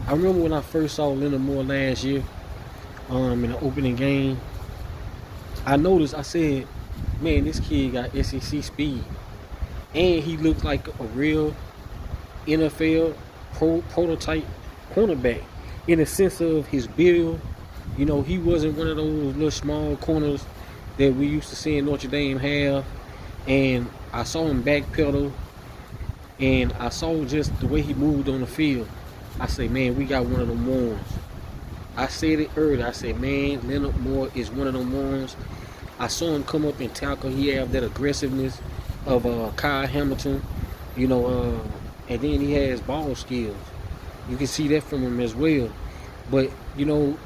I remember when I first saw Leonard Moore last year, in the opening game. I noticed. I said, "Man, this kid got SEC speed, and he looks like a real NFL prototype cornerback in the sense of his build. You know, he wasn't one of those little small corners that we used to see in Notre Dame have. And I saw him backpedal, and I saw just the way he moved on the field. I say, man, we got one of them ones. I said it earlier. I said, man, Leonard Moore is one of them ones. I saw him come up and tackle. He have that aggressiveness of Kyle Hamilton, and then he has ball skills. You can see that from him as well. But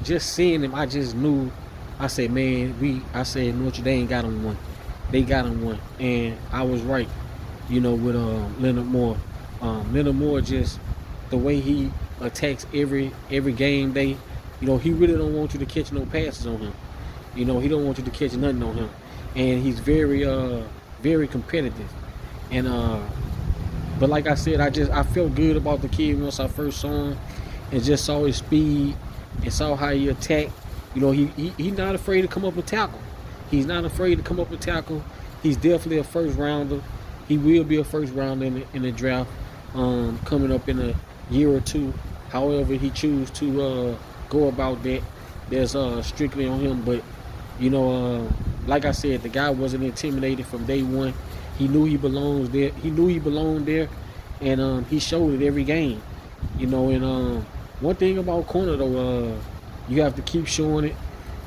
just seeing him, I just knew. I said, man, I said Notre Dame got him one. They got him one, and I was right. With Leonard Moore. Leonard Moore, just the way he attacks every game day. He really don't want you to catch no passes on him. He don't want you to catch nothing on him, and he's very very competitive. And but like I said, I felt good about the kid once I first saw him, and just saw his speed and saw how he attacked. He's not afraid to come up and tackle. He's not afraid to come up and tackle. He's definitely a first rounder. He will be a first rounder in the draft coming up in a year or two. However he chooses to go about that, that's strictly on him. But like I said, the guy wasn't intimidated from day one. He knew he belongs there. He knew he belonged there, and he showed it every game. And one thing about corner though, you have to keep showing it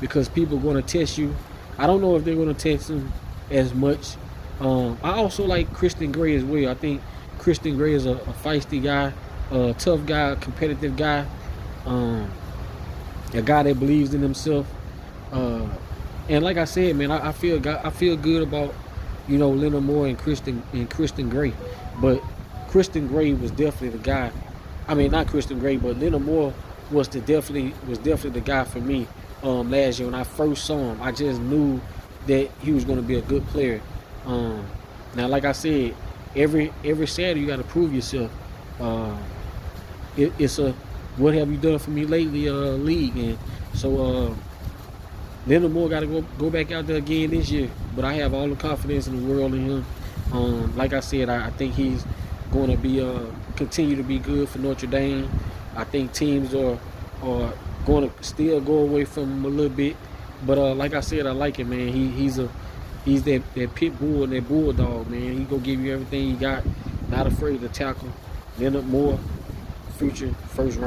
because people are going to test you. I don't know if they're going to test him as much. I also like Christian Gray as well. I think Christian Gray is a feisty guy, a tough guy, a competitive guy, a guy that believes in himself. And like I said, man, I feel good about Leonard Moore and Christian Gray. But Christian Gray was definitely the guy. I mean, not Christian Gray, but Leonard Moore was definitely the guy for me last year when I first saw him. I just knew that he was going to be a good player. Now, like I said, every Saturday you got to prove yourself. It's a what have you done for me lately league, and so Leonard Moore got to go back out there again this year. But I have all the confidence in the world in him. Like I said, I think he's going to be continue to be good for Notre Dame. I think teams are going to still go away from him a little bit. But like I said, I like him, man. He's that pit bull and that bulldog, man. He gonna give you everything he got. Not afraid to tackle. Leonard Moore, future first round.